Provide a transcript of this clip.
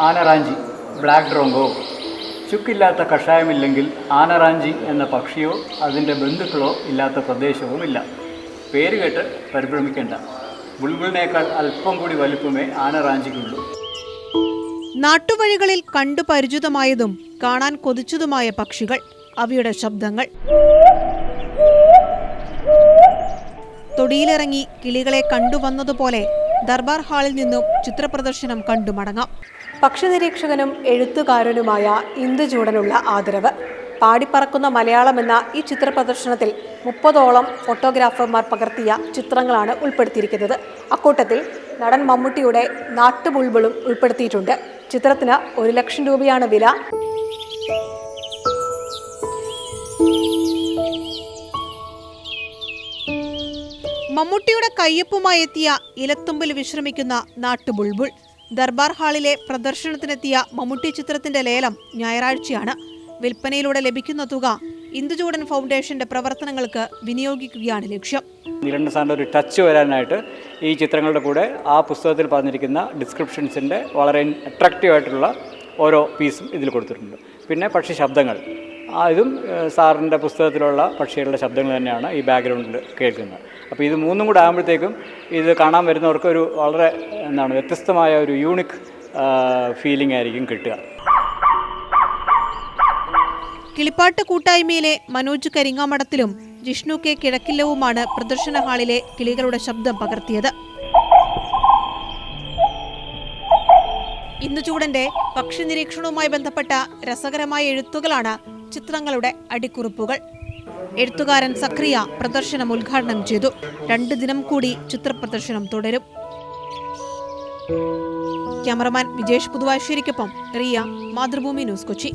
ആനറാഞ്ചി, black drongo. ചുക്കില്ലാത്ത കഷായമില്ലെങ്കിൽ ആനറാഞ്ചി എന്ന പക്ഷിയോ അതിൻ്റെ ബന്ധുക്കളോ ഇല്ലാത്ത പ്രദേശവുമില്ല. പേര് കേട്ട് പരിഭ്രമിക്കേണ്ട. ബുൾബുളിനേക്കാൾ അല്പം കൂടി വലുപ്പമേ ആനറാഞ്ചിക്കുള്ളൂ. നാട്ടുവഴികളിൽ കണ്ടു പരിചിതമായതും കാണാൻ കൊതിച്ചതുമായ പക്ഷികൾ, അവയുടെ ശബ്ദങ്ങൾ. തൊടിയിലിറങ്ങി കിളികളെ കണ്ടുവന്നതുപോലെ ദർബാർ ഹാളിൽ നിന്നും ചിത്രപ്രദർശനം കണ്ടു മടങ്ങാം. പക്ഷി നിരീക്ഷകനും എഴുത്തുകാരനുമായ ഇന്ദുചൂടനുള്ള ആദരവ്. പാടിപ്പറക്കുന്ന മലയാളം എന്ന ഈ ചിത്രപ്രദർശനത്തിൽ 30ഓളം ഫോട്ടോഗ്രാഫർമാർ പകർത്തിയ ചിത്രങ്ങളാണ് ഉൾപ്പെടുത്തിയിരിക്കുന്നത്. അക്കൂട്ടത്തിൽ നടൻ മമ്മൂട്ടിയുടെ നാട്ടുബുൾബുളും ഉൾപ്പെടുത്തിയിട്ടുണ്ട്. ചിത്രത്തിന് 1 ലക്ഷം രൂപയാണ് വില. മമ്മൂട്ടിയുടെ കയ്യൊപ്പുമായി എത്തിയ ഇലത്തുമ്പിൽ വിശ്രമിക്കുന്ന നാട്ടുബുൾബുൾ. ദർബാർ ഹാളിലെ പ്രദർശനത്തിനെത്തിയ മമ്മൂട്ടി ചിത്രത്തിന്റെ ലേലം ഞായറാഴ്ചയാണ്. വിൽപ്പനയിലൂടെ ലഭിക്കുന്ന തുക ഇന്ദുചൂടൻ ഫൗണ്ടേഷന്റെ പ്രവർത്തനങ്ങൾക്ക് വിനിയോഗിക്കുകയാണ് ലക്ഷ്യം. നീലകണ്ഠൻ സാറിൻ്റെ ഒരു ടച്ച് വരാനായിട്ട് ഈ ചിത്രങ്ങളുടെ കൂടെ ആ പുസ്തകത്തിൽ പറഞ്ഞിരിക്കുന്ന ഡിസ്ക്രിപ്ഷൻസിൻ്റെ വളരെ അട്രാക്റ്റീവായിട്ടുള്ള ഓരോ പീസും ഇതിൽ കൊടുത്തിട്ടുണ്ട്. പിന്നെ പക്ഷി ശബ്ദങ്ങൾ, ഇതും സാറിൻ്റെ പുസ്തകത്തിലുള്ള പക്ഷികളുടെ ശബ്ദങ്ങൾ തന്നെയാണ് ഈ ബാക്ക്ഗ്രൗണ്ടിൽ കേൾക്കുന്നത്. അപ്പോൾ ഇത് മൂന്നും കൂടെ ആകുമ്പോഴത്തേക്കും ഇത് കാണാൻ വരുന്നവർക്ക് ഒരു വളരെ വ്യത്യസ്തമായ ഒരു യൂണിക് ഫീലിംഗ് ആയിരിക്കും കിട്ടുക. കിളിപ്പാട്ട് കൂട്ടായ്മയിലെ മനോജ് കരിങ്ങാമടത്തിലും ജിഷ്ണു കെ കിഴക്കില്ലവുമാണ് പ്രദർശന ഹാളിലെ കിളികളുടെ ശബ്ദം പകർത്തിയത്. ഇന്ദുചൂടന്റെ പക്ഷി നിരീക്ഷണവുമായി ബന്ധപ്പെട്ട രസകരമായ എഴുത്തുകളാണ് ചിത്രങ്ങളുടെ അടിക്കുറിപ്പുകൾ. എഴുത്തുകാരൻ സക്രിയ പ്രദർശനം ഉദ്ഘാടനം ചെയ്തു. 2 ദിനം കൂടി ചിത്രപ്രദർശനം തുടരും. ക്യാമറമാൻ വിജേഷ് പുതുവാശ്ശേരിക്കൊപ്പം റിയ, മാതൃഭൂമി ന്യൂസ്, കൊച്ചി.